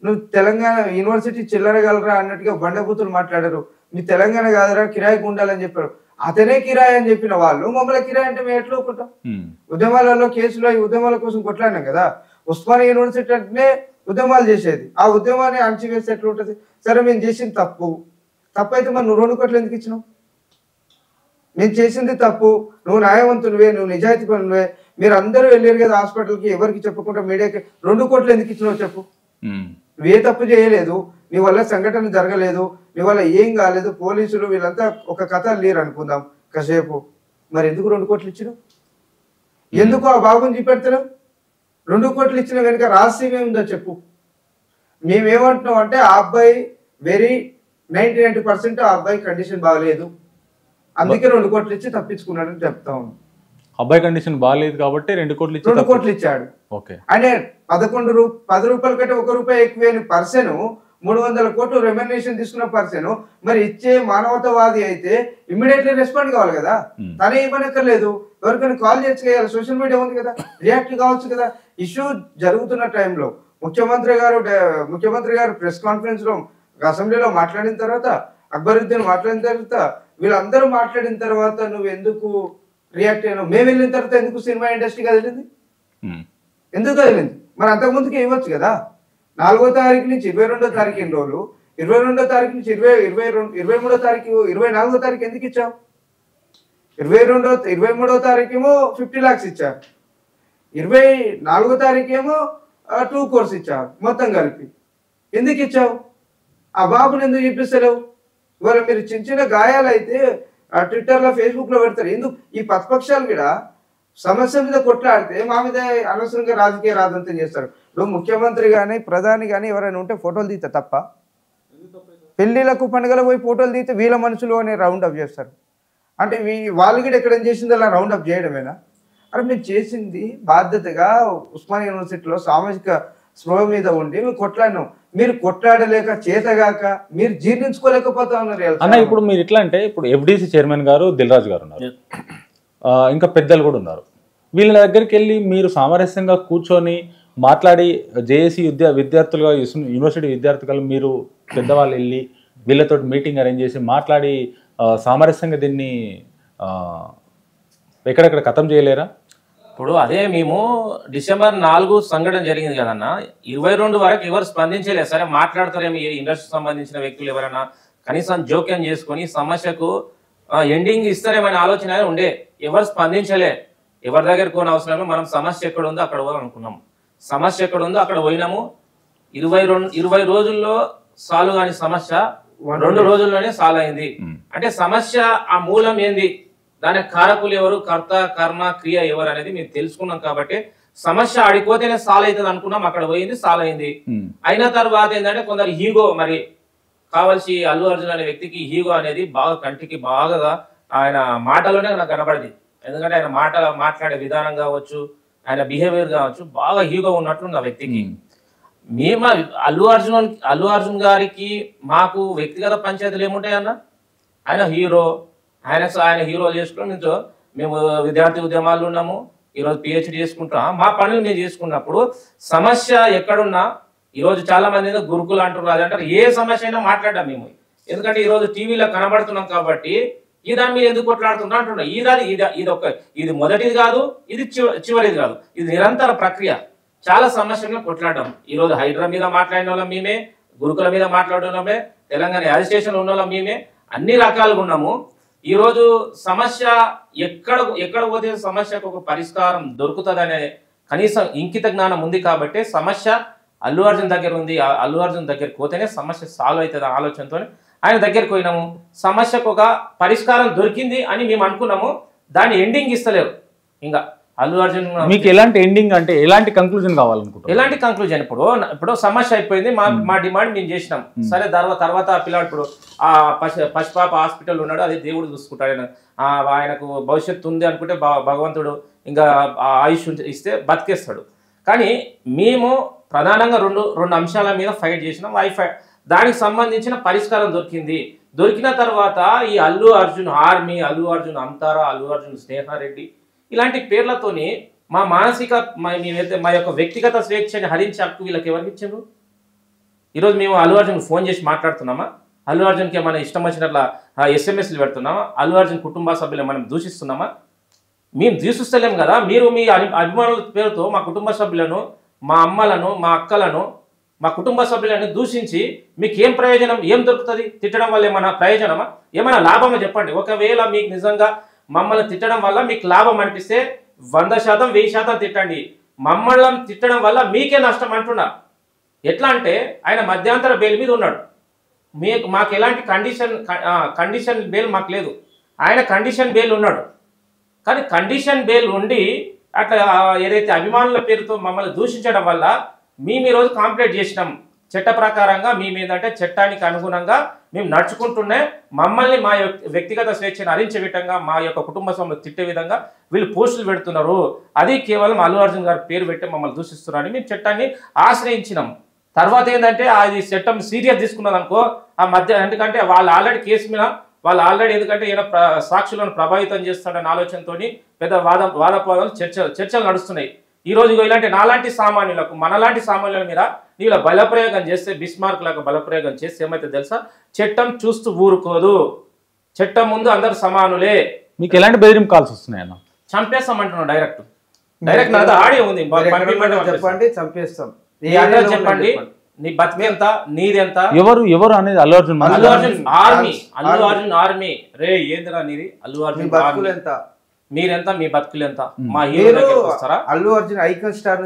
నువ్వు తెలంగాణ యూనివర్సిటీ చిల్లరగలరా అన్నట్టుగా బండబూతులు మాట్లాడారు. మీ తెలంగాణ కాదరా, కిరాయికి ఉండాలని చెప్పారు. అతనే కిరాయి అని చెప్పిన వాళ్ళు మమ్మల్ని కిరాయి అంటే మేము ఎట్లా ఒప్పుకుంటాం? ఉద్యమాలలో కేసులో ఈ ఉద్యమాల కోసం కొట్లాడినాం కదా. ఉస్మానియా యూనివర్సిటీ అంటేనే ఉద్యమాలు చేసేది, ఆ ఉద్యమాన్ని అణచివేస్తే ఎట్లా ఉంటుంది? సరే మేము చేసింది తప్పు అయితే మరి నువ్వు 2 కోట్లు ఎందుకు ఇచ్చినావు? నేను చేసింది తప్పు, నువ్వు న్యాయవంతునివే, నువ్వు నిజాయితీ పనువే, మీరు అందరూ వెళ్ళారు కదా హాస్పిటల్కి, ఎవరికి చెప్పకుండా మీడియాకి 2 కోట్లు ఎందుకు ఇచ్చినావు చెప్పు? నువ్వే తప్పు చేయలేదు, నీ వల్ల సంఘటన జరగలేదు, నీ వల్ల ఏం కాలేదు, పోలీసులు వీళ్ళంతా ఒక కథ లేరు అనుకుందాం కాసేపు, మరి ఎందుకు 2 కోట్లు ఇచ్చినావు? ఎందుకు ఆ బాబుని చూపెడతావు? 2 కోట్లు ఇచ్చిన వెనుక రహస్యం ఏముందో చెప్పు. మేమేమంటున్నాం అంటే, ఆ అబ్బాయి 90% ఆ అబ్బాయి కండిషన్ బాగలేదు, అందుకే 2 కోట్లు ఇచ్చి తప్పించుకున్నాడని చెప్తా ఉన్నాం. అబ్బాయి కండిషన్ బాగాలేదు కాబట్టి 2 కోట్లు ఇచ్చాడు. అంటే 10 రూపాయల కంటే 1 రూపాయి ఎక్కువ పర్సన్ 300 కోట్లు రెమ్యునరేషన్ తీసుకున్న పర్సన్ మరి ఇచ్చే మానవతావాది అయితే ఇమ్మీడియట్లీ రెస్పాండ్ కావాలి కదా. తనే ఇవ్వనక్కర్లేదు, ఎవరికైనా కాల్ చేయాలి, సోషల్ మీడియా ఉంది కదా, రియాక్ట్ కావచ్చు కదా. ఇష్యూ జరుగుతున్న టైంలో ముఖ్యమంత్రి గారు ప్రెస్ కాన్ఫరెన్స్ లో అసెంబ్లీలో మాట్లాడిన తర్వాత, అక్బరుద్దీన్ మాట్లాడిన తర్వాత, వీళ్ళందరూ మాట్లాడిన తర్వాత నువ్వు ఎందుకు రియాక్ట్ అయినావు? మేము వెళ్ళిన తర్వాత ఎందుకు సినిమా ఇండస్ట్రీ కదిలింది? ఎందుకు కదిలింది? మరి అంతకుముందుకే ఇవ్వచ్చు కదా. 4వ తారీఖు నుంచి 22వ తారీఖు ఎన్ని రోజులు, 22వ తారీఖు నుంచి 23వ తారీఖు 24వ తారీఖు ఎందుకు ఇచ్చావు? 23వ తారీఖు ఏమో 50 lakhs ఇచ్చారు, 24వ తారీఖు ఏమో 2 crores ఇచ్చారు మొత్తం కలిపి. ఎందుకు ఇచ్చావు? ఆ బాబుని ఎందుకు చూపిస్తలేవు? ఇవాళ మీరు చిన్న చిన్న గాయాలు అయితే ట్విట్టర్లో ఫేస్బుక్లో పెడతారు. ఎందుకు ఈ ప్రతిపక్షాలు కూడా సమస్య మీద కొట్లాడితే మా మీద అనవసరంగా రాజకీయ రాజంతం చేస్తారు. ఇప్పుడు ముఖ్యమంత్రి కానీ ప్రధాని కానీ ఎవరైనా ఉంటే ఫోటోలు తీస్తే తప్ప, పెళ్లిళ్ళకు పండుగలు పోయి ఫోటోలు తీస్తే వీళ్ళ మనుషులు అనే రౌండ్ అప్ చేస్తారు. అంటే వాళ్ళు కూడా ఎక్కడ చేసింది అలా రౌండ్ అప్ చేయడమేనా? అరే మేము చేసింది బాధ్యతగా ఉస్మానియా యూనివర్సిటీలో సామాజిక స్పృహ మీద ఉండి మేము కొట్లాడినాం. మీరు కొట్లాడలేక చేతగాక మీరు జీర్ణించుకోలేకపోతా ఉన్నారు. అన్న ఇప్పుడు మీరు ఎట్లా అంటే ఇప్పుడు FDC చైర్మన్ గారు దిల్రాజు గారు ఉన్నారు, ఇంకా పెద్దలు కూడా ఉన్నారు. వీళ్ళ దగ్గరికి వెళ్ళి మీరు సామరస్యంగా కూర్చొని మాట్లాడి జేఏసీ విద్యార్థులుగా యూనివర్సిటీ విద్యార్థులు మీరు పెద్దవాళ్ళు వెళ్ళి వీళ్ళతో మీటింగ్ అరేంజ్ చేసి మాట్లాడి సామరస్యంగా దీన్ని ఎక్కడెక్కడ ఖతం చేయలేరా? ఇప్పుడు అదే మేము December 4 సంఘటన జరిగింది కదన్న, 22 వరకు ఎవరు స్పందించలేదు. సరే మాట్లాడతారేమో ఇండస్ట్రీ సంబంధించిన వ్యక్తులు ఎవరైనా కనీసం జోక్యం చేసుకొని సమస్యకు ఎండింగ్ ఇస్తారేమనే ఆలోచన ఉండే. ఎవరు స్పందించలే. ఎవరి దగ్గర కోని అవసరమే, మనం సమస్య ఎక్కడ ఉందో అక్కడ పోదాం అనుకున్నాం. సమస్య ఎక్కడ ఉందో అక్కడ పోయినాము. 20 రోజుల్లో సాల్వ్ కాని సమస్య 2 రోజుల్లోనే సాల్వ్ అయింది. అంటే సమస్య ఆ మూలం ఏంది, దానికి కారకులు ఎవరు, కర్త కర్మ క్రియ ఎవరు అనేది మేము తెలుసుకున్నాం. కాబట్టి సమస్య ఆడిపోతేనే సాల్వ్ అవుతుంది అనుకున్నాం. అక్కడ పోయింది, సాల్వ్ అయింది. అయిన తర్వాత ఏంటంటే కొందరు హీగో, మరి కావాల్సి అల్లు అర్జున్ అనే వ్యక్తికి హీగో అనేది బాగా కంటికి బాగా ఆయన మాటలోనే నాకు కనబడింది. ఎందుకంటే ఆయన మాట్లాడే విధానం కావచ్చు, ఆయన బిహేవియర్ కావచ్చు, బాగా హీగో ఉన్నట్లుంది ఆ వ్యక్తికి. మేము అల్లు అర్జున్ గారికి మాకు వ్యక్తిగత పంచాయతీలు ఏముంటాయన్న? ఆయన హీరో, ఆయన హీరో చేసుకుని నుంచో మేము విద్యార్థి ఉద్యమాలు ఉన్నాము, ఈరోజు PhD చేసుకుంటాం. మా పనులు మేము చేసుకున్నప్పుడు సమస్య ఎక్కడున్నా, ఈరోజు చాలా మంది గురుకులు అంటున్నారు, అదంటారు. ఏ సమస్య అయినా మాట్లాడాం మేము. ఎందుకంటే ఈరోజు టీవీలో కనబడుతున్నాం కాబట్టి ఈ దాని మీద ఎందుకు కొట్లాడుతున్నా అంటున్నా. ఇది మొదటిది కాదు, ఇది చివరిది కాదు, ఇది నిరంతర ప్రక్రియ. చాలా సమస్యలను కొట్లాడడం. ఈరోజు హైడ్రా మీద మాట్లాడిన వాళ్ళం మేమే, గురుకుల మీద మాట్లాడినమే, తెలంగాణ యాజిటేషన్లో ఉన్న వాళ్ళం మేమే, అన్ని రకాలుగా ఉన్నాము. ఈరోజు సమస్య ఎక్కడ పోతే సమస్యకు ఒక పరిష్కారం దొరుకుతుందనే కనీసం ఇంకిత జ్ఞానం ఉంది. కాబట్టి సమస్య అల్లు అర్జున్ దగ్గర ఉంది. అల్లు అర్జున్ దగ్గరికి పోతేనే సమస్య సాల్వ్ అవుతుంది ఆలోచనతో ఆయన దగ్గరికి పోయినాము. సమస్యకు ఒక పరిష్కారం దొరికింది అని మేము అనుకున్నాము. దాన్ని ఎండింగ్ ఇస్తలేరు. ఇంకా అల్లు అర్జున్ మీకు ఎలాంటి ఎండింగ్ అంటే ఎలాంటి కంక్లూజన్ కావాలనుకుంటున్నారు? ఎలాంటి కంక్లూజన్? ఇప్పుడు సమస్య అయిపోయింది, మా డిమాండ్ మేము చేసినాం. సరే తర్వాత పిల్లాడు ఇప్పుడు ఆ పశుపాప హాస్పిటల్ ఉన్నాడు, అది దేవుడు చూసుకుంటాడు. ఆయనకు భవిష్యత్తు ఉంది అనుకుంటే భగవంతుడు ఇంకా ఆయుష్ ఇస్తే బతికేస్తాడు. కానీ మేము ప్రధానంగా రెండు అంశాల మీద ఫైట్ చేసినాం. దానికి సంబంధించిన పరిష్కారం దొరికిన తర్వాత ఈ అల్లు అర్జున్ ఆర్మీ, అల్లు అర్జున్ అంతారా, అల్లు అర్జున్ స్నేహారెడ్డి ఇలాంటి పేర్లతోని మా మానసిక మా యొక్క వ్యక్తిగత స్వేచ్ఛని హరించే హక్కు వీళ్ళకి ఎవరికి ఇచ్చిండ్రు? ఈరోజు మేము అల్లు అర్జున్ ఫోన్ చేసి మాట్లాడుతున్నామా? అల్లు అర్జున్కి ఏమైనా ఇష్టం వచ్చినట్ల SMS పెడుతున్నామా? అల్లు అర్జున్ కుటుంబ సభ్యులు మనం దూషిస్తున్నామా? మేము దూషిస్తలేం కదా. మీరు మీ అభిమానుల పేరుతో మా కుటుంబ సభ్యులను, మా అమ్మలను, మా అక్కలను, మా కుటుంబ సభ్యులను దూషించి మీకు ఏం ప్రయోజనం, ఏం దొరుకుతుంది? తిట్టడం వల్ల ఏమైనా ప్రయోజనమా, ఏమైనా లాభమా చెప్పండి. ఒకవేళ మీకు నిజంగా మమ్మల్ని తిట్టడం వల్ల మీకు లాభం అనిపిస్తే 100%, 1000% తిట్టండి. మమ్మల్ని తిట్టడం వల్ల మీకే నష్టం అంటున్నా. ఎట్లా అంటే ఆయన మధ్యాంతర బెయిల్ మీద ఉన్నాడు. మాకు ఎలాంటి కండిషన్ బెయిల్ మాకు లేదు. ఆయన కండిషన్ బెయిల్ ఉన్నాడు. కానీ కండిషన్ బెయిల్ ఉండి అట్లా ఏదైతే అభిమానుల పేరుతో మమ్మల్ని దూషించడం వల్ల మేము ఈరోజు కంప్లైంట్ చేసినాం. చట్ట ప్రకారంగా మేము ఏంటంటే చట్టానికి అనుగుణంగా మేము నడుచుకుంటూనే మమ్మల్ని మా వ్యక్తిగత స్వేచ్ఛను హరించే విధంగా, మా యొక్క కుటుంబ సభ్యులు తిట్టే విధంగా వీళ్ళు పోస్టులు పెడుతున్నారు. అది కేవలం అల్లు అర్జున్ గారి పేరు పెట్టి మమ్మల్ని దూషిస్తున్నారని మేము చట్టాన్ని ఆశ్రయించినాం. తర్వాత ఏంటంటే అది చట్టం సీరియస్ తీసుకున్నది అనుకో ఆ మధ్య, ఎందుకంటే వాళ్ళు ఆల్రెడీ కేసు మీద ఎందుకంటే ఈయన సాక్షులను ప్రభావితం చేస్తాడన్న ఆలోచనతో పెద్ద వాదపోదాలు చర్చలు నడుస్తున్నాయి. ఈరోజు ఇలాంటి నాలాంటి సామాన్యులకు, మనలాంటి సామాన్యుల మీద నీళ్ళ బలప్రయోగం చేస్తే, బిస్మార్క్ లాగా బలప్రయోగం చేస్తే ఏమైతే తెలుసా? చట్టం చూస్తూ ఊరుకోదు. చట్టం ముందు అందరు సమానులే. మీకు ఎలాంటి బెదిరింపు కాల్స్ వస్తున్నాయన్న? చంపేస్తామంటున్నాడు డైరెక్ట్. డైరెక్ట్ నాది ఆడియో ఉంది, చెప్పండి, చంపేస్తాం. నీ అడ్రస్ చెప్పండి, నీ బతికి ఎంత, నీదెంత, ఎవరు అనేది అల్లు అర్జున్ ఆర్మీ రే ఏందిరా నీది అల్లు అర్జున్ బతుకులు ఎంత, మీరెంత, మీ బతుకులు ఎంత, మా హీరో వస్తారా? అల్లు అర్జున్ ఐకాన్ స్టార్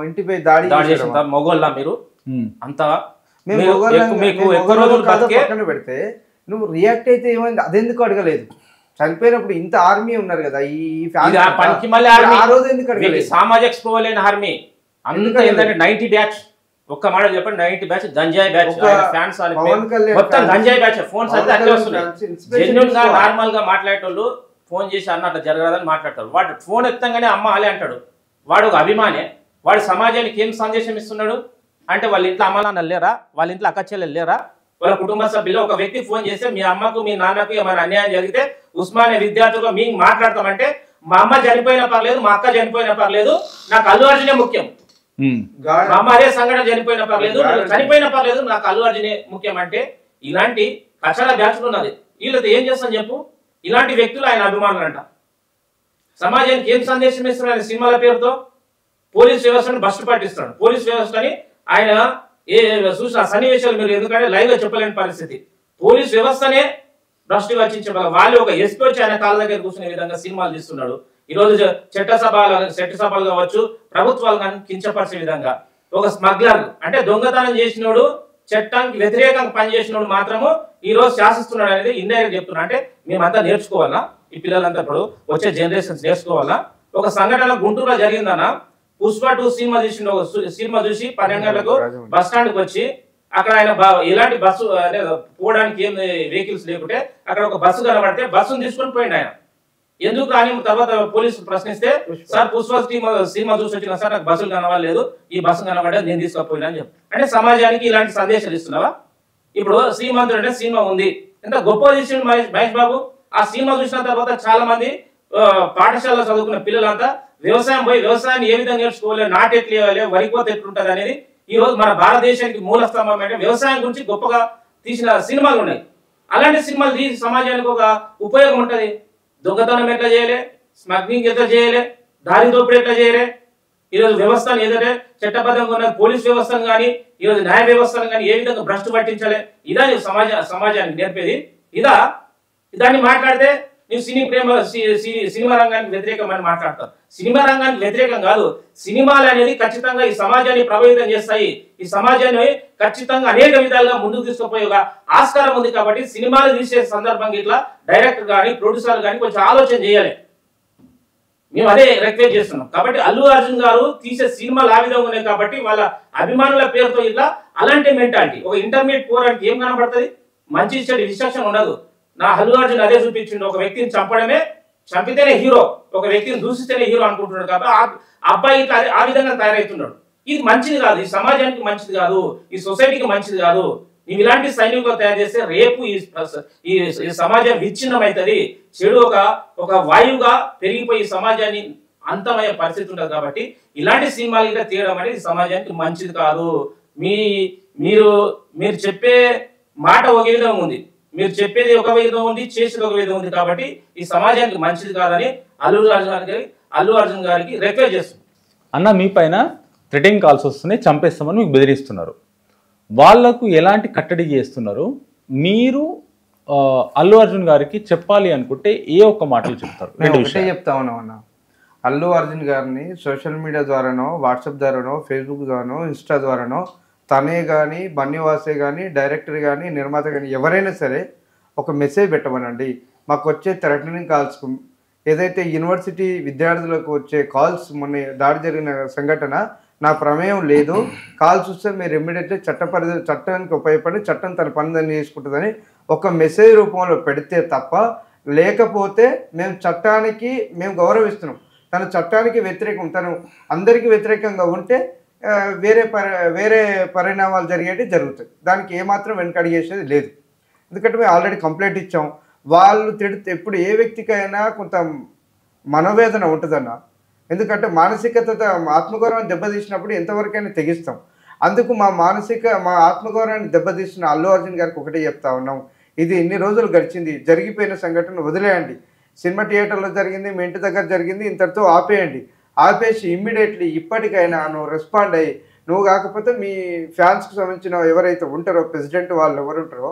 ఇంటిపై దాడి చేసిన మొగోళ్ళ మీరు అంతా మీకు ఎక్కువ రోజులు పక్కన పెడితే నువ్వు రియాక్ట్ అయితే ఏమైంది అదెందుకు అడగలేదు? చనిపోయినప్పుడు ఇంత ఆర్మీ ఉన్నారు కదా ఈ పనికి మళ్ళీ ఆ రోజు ఎందుకు అడగలేదు? సామాజిక స్పృహ లేని ఆర్మీ అంత ఏంటంటే 90 బ్యాచ్, ఒక్క మాట చెప్పండి, 90 బ్యాచ్ గంజాయి బ్యాచ్, ఫ్యాన్స్ మొత్తం గంజాయి బ్యాచ్. ఫోన్స్ అయితే అట్లే వస్తున్నాయి. జెన్యున్ గా నార్మల్ గా మాట్లాడేటోళ్ళు ఫోన్ చేసి అన్న అట్లా జరగదని మాట్లాడతారు. వాడు ఫోన్ ఎత్తంగానే అమ్మ అలే అంటాడు. వాడు ఒక అభిమానే. వాడు సమాజానికి ఏం సందేశం ఇస్తున్నాడు అంటే వాళ్ళ ఇంట్లో అమ్మ నాన్న లేరా, వాళ్ళ ఇంట్లో అక్క చెల్లెలు లేరా, వాళ్ళ కుటుంబ సభ్యులు ఒక వ్యక్తి ఫోన్ చేస్తే మీ అమ్మకు మీ నాన్నకు ఏమైనా అన్యాయం జరిగితే ఉస్మానియా విద్యార్థులుగా మేము మాట్లాడతామంటే మా అమ్మ చనిపోయినా పర్లేదు, మా అక్క చనిపోయినా పర్లేదు, నాకు అల్లు అర్జునే ముఖ్యం. మా అమ్మ అదే సంఘటన చనిపోయినా పర్లేదు, చనిపోయినా పర్లేదు, నాకు అల్లు అర్జునే ముఖ్యం అంటే ఇలాంటి కషాల బ్యాచ్లు ఉన్నది. వీళ్ళతో ఏం చేస్తాను చెప్పు? ఇలాంటి వ్యక్తులు ఆయన అభిమానులు అంట. సమాజానికి ఏం సందేశం ఇస్తున్నాడు ఆయన సినిమాల పేరుతో? పోలీస్ వ్యవస్థను భ్రష్టు పట్టిస్తున్నాడు. పోలీస్ వ్యవస్థని ఆయన చూసిన సన్నివేశాలు మీరు ఎందుకంటే లైవ్ గా చెప్పలేని పరిస్థితి. పోలీస్ వ్యవస్థనే భ్రష్టు వచ్చించే వాళ్ళు ఒక ఎస్పీ వచ్చి ఆయన కాళ్ళ దగ్గర కూర్చునే విధంగా సినిమాలు తీస్తున్నాడు. ఈ రోజు చట్టసభలు కావచ్చు, ప్రభుత్వాలు కానీ కించపరిచే విధంగా ఒక స్మగ్లర్ అంటే దొంగతనం చేసినోడు, చట్టానికి వ్యతిరేకంగా పనిచేసినోడు మాత్రము ఈ రోజు శాసిస్తున్నాడు అనేది ఇండైరెక్ట్ చెప్తున్నా. అంటే మేమంతా నేర్చుకోవాలా, ఈ పిల్లలంతా ఇప్పుడు వచ్చే జనరేషన్స్ నేర్చుకోవాలా. ఒక సంఘటన గుంటూరులో జరిగిందనా, పుష్ప 2 సినిమా తీసిన సినిమా చూసి 12 గంటలకు బస్ స్టాండ్ కి వచ్చి అక్కడ ఆయన ఎలాంటి బస్సు అంటే పోవడానికి ఏం వెహికల్స్ లేకుంటే అక్కడ ఒక బస్సు కనబడితే బస్సును తీసుకొని పోయింది ఆయన. ఎందుకు అని తర్వాత పోలీసులు ప్రశ్నిస్తే, సార్ పుష్ప సినిమా చూసి వచ్చిన సార్, నాకు బస్సులు కనబడలేదు, ఈ బస్సు కనబడేది నేను తీసుకుపోయినా అని చెప్పి. అంటే సమాజానికి ఇలాంటి సందేశాలు ఇస్తున్నావా? ఇప్పుడు శ్రీమంతుడు అంటే సినిమా ఉంది, ఎంత గొప్ప తీసిండు మహేష్ బాబు. ఆ సినిమా చూసిన తర్వాత చాలా మంది పాఠశాలలో చదువుకున్న పిల్లలంతా వ్యవసాయం పోయి వ్యవసాయాన్ని ఏ విధంగా నేర్చుకోవాలి, నాటు ఎట్లు వేయాలి, వరి కోత ఎట్లుంటది అనేది ఈ రోజు మన భారతదేశానికి మూల స్తంభం అంటే వ్యవసాయం గురించి గొప్పగా తీసిన సినిమాలు ఉన్నాయి. అలాంటి సినిమాలు తీసి సమాజానికి ఒక ఉపయోగం ఉంటది. దొంగతనం ఎట్లా చేయలే, స్మగ్లింగ్ ఎట్లా చేయలే, దారి దోపిడీ ఎట్లా చేయలే, ఈరోజు వ్యవస్థను ఏదంటే చట్టబద్ధంగా ఉన్న పోలీస్ వ్యవస్థను కానీ ఈరోజు న్యాయ వ్యవస్థను కానీ ఏ విధంగా భ్రష్టు పట్టించాలి, ఇదా సమాజానికి నేర్పేది. దాన్ని మాట్లాడితే నువ్వు సినిమా రంగానికి వ్యతిరేకమని మాట్లాడతావు. సినిమా రంగానికి వ్యతిరేకం కాదు, సినిమాలు అనేది ఖచ్చితంగా ఈ సమాజాన్ని ప్రభావితం చేస్తాయి. ఈ సమాజాన్ని ఖచ్చితంగా అనేక విధాలుగా ముందుకు తీసుకుపోయే ఆస్కారం ఉంది. కాబట్టి సినిమాలు తీసే సందర్భంగా ఇట్లా డైరెక్టర్ కానీ ప్రొడ్యూసర్ కానీ కొంచెం ఆలోచన చేయాలి. మేము అదే రిక్వెస్ట్ చేస్తున్నాం. కాబట్టి అల్లు అర్జున్ గారు తీసే సినిమాలు ఆ విధంగా ఉన్నాయి కాబట్టి వాళ్ళ అభిమానుల పేరుతో ఇట్లా అలాంటి మెంటాలిటీ ఒక ఇంటర్మీడియట్ పోరానికి ఏం కనబడుతుంది? మంచి చెడు విచక్షణ ఉండదు. నా అల్లు అర్జున్ అదే చూపించిండు, ఒక వ్యక్తిని చంపితేనే హీరో, ఒక వ్యక్తిని దూషిస్తేనే హీరో అనుకుంటున్నాడు. కాబట్టి అబ్బాయి ఇట్లా ఆ విధంగా తయారవుతున్నాడు. ఇది మంచిది కాదు, ఈ సమాజానికి మంచిది కాదు, ఈ సొసైటీకి మంచిది కాదు. నీవు ఇలాంటి సైనికులు తయారు చేస్తే రేపు ఈ సమాజం విచ్ఛిన్నం అవుతుంది. చెడు ఒక వాయువుగా పెరిగిపోయి సమాజాన్ని అంతమయ్యే పరిస్థితి ఉంటుంది. కాబట్టి ఇలాంటి సినిమాలు ఇంకా తీయడం అనేది సమాజానికి మంచిది కాదు. మీరు చెప్పే మాట ఒక విధంగా ఉంది, మీరు చెప్పేది ఒక విధంగా ఉంది, చేసేది ఒక విధంగా ఉంది. కాబట్టి ఈ సమాజానికి మంచిది కాదని అల్లు అర్జున్ గారికి రిక్వెస్ట్ చేస్తుంది. అన్న, మీ పైన థ్రెటింగ్ కాల్స్ వస్తున్నాయి, చంపేస్తామని మీకు బెదిరిస్తున్నారు. వాళ్లకు ఎలాంటి కట్టడి చేస్తున్నారు? మీరు అల్లు అర్జున్ గారికి చెప్పాలి అనుకుంటే ఏ ఒక్క మాటలు చెప్తారు? చెప్తా ఉన్నామన్నా, అల్లు అర్జున్ గారిని సోషల్ మీడియా ద్వారానో, వాట్సాప్ ద్వారానో, ఫేస్బుక్ ద్వారానో, ఇన్స్టా ద్వారానో తనే కానీ, బన్నీవాసే కానీ, డైరెక్టర్ కానీ, నిర్మాత కానీ ఎవరైనా సరే ఒక మెసేజ్ పెట్టమనండి. మాకు వచ్చే థ్రెటనింగ్ కాల్స్, ఏదైతే యూనివర్సిటీ విద్యార్థులకు వచ్చే కాల్స్, మొన్న దాడి జరిగిన సంఘటన నా ప్రమేయం లేదు, కాల్స్ వస్తే మీరు ఇమ్మీడియట్లీ చట్టానికి ఉపయోగపడి చట్టం తన పని చేసుకుంటుందని ఒక మెసేజ్ రూపంలో పెడితే తప్ప, లేకపోతే మేము చట్టానికి గౌరవిస్తున్నాం. తన చట్టానికి వ్యతిరేకం, తను అందరికీ వ్యతిరేకంగా ఉంటే వేరే పరిణామాలు జరుగుతాయి. దానికి ఏమాత్రం వెనకడిగేసేది లేదు. ఎందుకంటే మేము ఆల్రెడీ కంప్లైంట్ ఇచ్చాం. వాళ్ళు తిడితే ఎప్పుడు ఏ వ్యక్తికైనా కొంత మనోవేదన ఉంటుందన్న. ఎందుకంటే మానసికత, ఆత్మగౌరవాన్ని దెబ్బతీసినప్పుడు ఎంతవరకైనా తెగిస్తాం. అందుకు మా ఆత్మగౌరవాన్ని దెబ్బతీసిన అల్లు అర్జున్ గారికి ఒకటే చెప్తా ఉన్నాం, ఇది ఇన్ని రోజులు గడిచింది, జరిగిపోయిన సంఘటన వదిలేయండి. సినిమా థియేటర్లో జరిగింది, మీ ఇంటి దగ్గర జరిగింది, ఇంతటితో ఆపేయండి. ఆపేసి ఇమ్మీడియట్లీ ఇప్పటికైనా నువ్వు రెస్పాండ్ అయ్యి, నువ్వు కాకపోతే మీ ఫ్యాన్స్కి సంబంధించిన ఎవరైతే ఉంటారో ప్రెసిడెంట్ వాళ్ళు ఎవరు ఉంటారో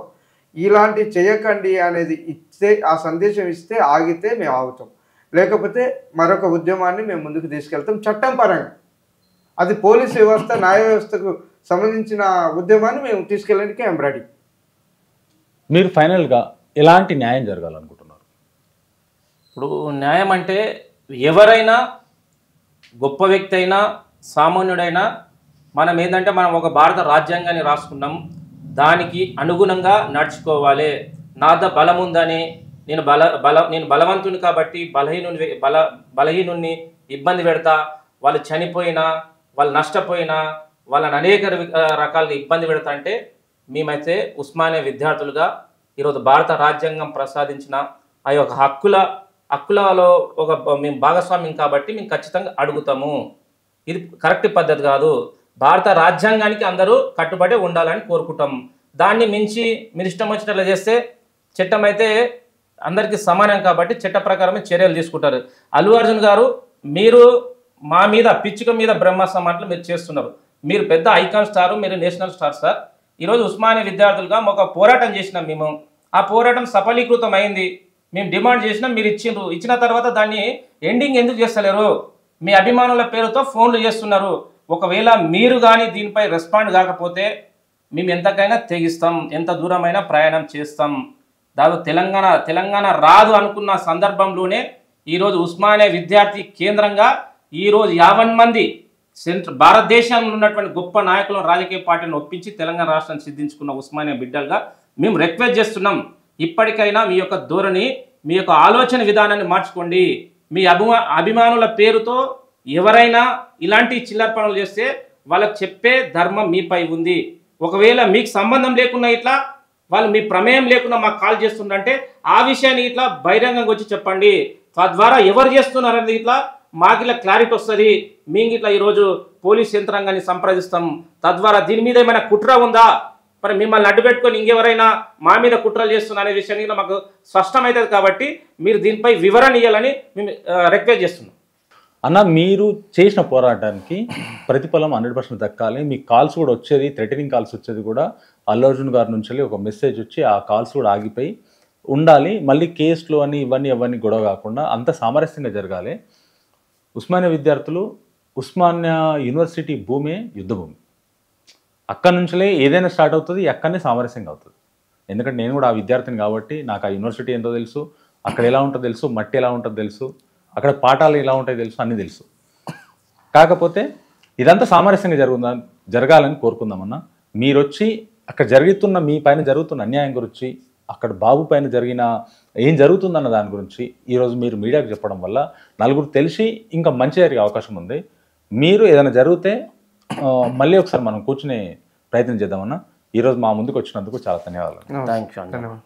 ఇలాంటి చేయకండి అనేది ఇస్తే, ఆ సందేశం ఇస్తే ఆగితే మేము ఆగుతాం, లేకపోతే మరొక ఉద్యమాన్ని మేము ముందుకు తీసుకెళ్తాం చట్టం పరంగా. అది పోలీస్ వ్యవస్థ న్యాయ వ్యవస్థకు సంబంధించిన ఉద్యమాన్ని మేము తీసుకెళ్ళడానికి ఐఎమ్ రెడీ. మీరు ఫైనల్గా ఎలాంటి న్యాయం జరగాలనుకుంటున్నారు? ఇప్పుడు న్యాయం అంటే ఎవరైనా గొప్ప వ్యక్తి అయినా సామాన్యుడైనా మనం ఏంటంటే మనం ఒక భారత రాజ్యాంగాన్ని రాసుకున్నాం, దానికి అనుగుణంగా నడుచుకోవాలి. నాద బలం ఉందని నేను బలవంతుని కాబట్టి బలహీనుని ఇబ్బంది పెడతా, వాళ్ళు చనిపోయినా వాళ్ళు నష్టపోయినా వాళ్ళని అనేక రకాలుగా ఇబ్బంది పెడతా అంటే మేమైతే ఉస్మానియా విద్యార్థులుగా ఈరోజు భారత రాజ్యాంగం ప్రసాదించిన ఆ యొక్క హక్కులలో మేము భాగస్వామ్యం కాబట్టి మేము ఖచ్చితంగా అడుగుతాము. ఇది కరెక్ట్ పద్ధతి కాదు. భారత రాజ్యాంగానికి అందరూ కట్టుబడి ఉండాలని కోరుకుంటాం. దాన్ని మించి మీరు ఇష్టం వచ్చినట్లు చేస్తే చట్టం అయితే అందరికీ సమానం కాబట్టి చట్ట ప్రకారమే చర్యలు తీసుకుంటారు. అల్లు అర్జున్ గారు, మీరు మా మీద పిచ్చుక మీద బ్రహ్మాస్త్రం అంటే మీరు చేస్తున్నారు. మీరు పెద్ద ఐకాన్ స్టార్, మీరు నేషనల్ స్టార్ సార్. ఈరోజు ఉస్మానియా విద్యార్థులుగా ఒక పోరాటం చేసినాం మేము. ఆ పోరాటం సఫలీకృతం అయింది. మేము డిమాండ్ చేసినాం, మీరు ఇచ్చిండ్రు. ఇచ్చిన తర్వాత దాన్ని ఎండింగ్ ఎందుకు చేస్తలేరు? మీ అభిమానుల పేరుతో ఫోన్లు చేస్తున్నారు. ఒకవేళ మీరు కానీ దీనిపై రెస్పాండ్ కాకపోతే మేము ఎంతకైనా తెగిస్తాం, ఎంత దూరమైనా ప్రయాణం చేస్తాం. దాదాపు తెలంగాణ రాదు అనుకున్న సందర్భంలోనే ఈరోజు ఉస్మానియా విద్యార్థి కేంద్రంగా ఈరోజు 50 మంది భారతదేశంలో ఉన్నటువంటి గొప్ప నాయకులను, రాజకీయ పార్టీలను ఒప్పించి తెలంగాణ రాష్ట్రాన్ని సిద్ధించుకున్న ఉస్మానియా బిడ్డలుగా మేము రిక్వెస్ట్ చేస్తున్నాం. ఇప్పటికైనా మీ యొక్క ధోరణి, మీ యొక్క ఆలోచన విధానాన్ని మార్చుకోండి. మీ అభిమానుల పేరుతో ఎవరైనా ఇలాంటి చిల్లర పనులు చేస్తే వాళ్ళకి చెప్పే ధర్మం మీపై ఉంది. ఒకవేళ మీకు సంబంధం లేకుండా ఇట్లా వాళ్ళు మీ ప్రమేయం లేకుండా మాకు కాల్ చేస్తుందంటే ఆ విషయాన్ని ఇట్లా బహిరంగంగా వచ్చి చెప్పండి. తద్వారా ఎవరు చేస్తున్నారు అనేది ఇట్లా మాకు ఇలా క్లారిటీ వస్తుంది. మేము ఇట్లా ఈరోజు పోలీస్ యంత్రాంగాన్ని సంప్రదిస్తాం. తద్వారా దీని మీద ఏమైనా కుట్ర ఉందా, మరి మిమ్మల్ని అడ్డు పెట్టుకొని ఇంకెవరైనా మా మీద కుట్రలు చేస్తున్నా అనే విషయాన్ని మాకు స్పష్టమవుతుంది. కాబట్టి మీరు దీనిపై వివరణ ఇవ్వాలని మేము రిక్వెస్ట్ చేస్తున్నాం. అన్న, మీరు చేసిన పోరాటానికి ప్రతిఫలం 100% దక్కాలి. మీ కాల్స్ కూడా వచ్చేది, థ్రెటనింగ్ కాల్స్ వచ్చేది కూడా అల్లు అర్జున్ గారి నుంచి ఒక మెసేజ్ వచ్చి ఆ కాల్స్ కూడా ఆగిపోయి ఉండాలి. మళ్ళీ కేసులు అని ఇవన్నీ గొడవ కాకుండా అంత సామరస్యంగా జరగాలి. ఉస్మానియా విద్యార్థులు, ఉస్మానియా యూనివర్సిటీ భూమే యుద్ధ భూమి. అక్కడి నుంచే ఏదైనా స్టార్ట్ అవుతుంది, అక్కడనే సామరస్యంగా అవుతుంది. ఎందుకంటే నేను కూడా ఆ విద్యార్థిని కాబట్టి నాకు ఆ యూనివర్సిటీ ఎంతో తెలుసు, అక్కడ ఎలా ఉంటుందో తెలుసు, మట్టి ఎలా ఉంటుందో తెలుసు, అక్కడ పాఠాలు ఎలా ఉంటాయో తెలుసు, అన్నీ తెలుసు. కాకపోతే ఇదంతా సామరస్యంగా జరగాలని కోరుకుందామన్నా. మీరు వచ్చి అక్కడ జరుగుతున్న, మీ పైన జరుగుతున్న అన్యాయం గురించి, అక్కడ బాబు పైన జరిగిన ఏం జరుగుతుందన్న దాని గురించి ఈరోజు మీరు మీడియాకు చెప్పడం వల్ల నలుగురు తెలిసి ఇంకా మంచి జరిగే అవకాశం ఉంది. మీరు ఏదైనా జరిగితే మళ్ళీ ఒకసారి మనం కూర్చునే ప్రయత్నం చేద్దామన్నా. ఈరోజు మా ముందుకు వచ్చినందుకు చాలా ధన్యవాదాలు. Thank you.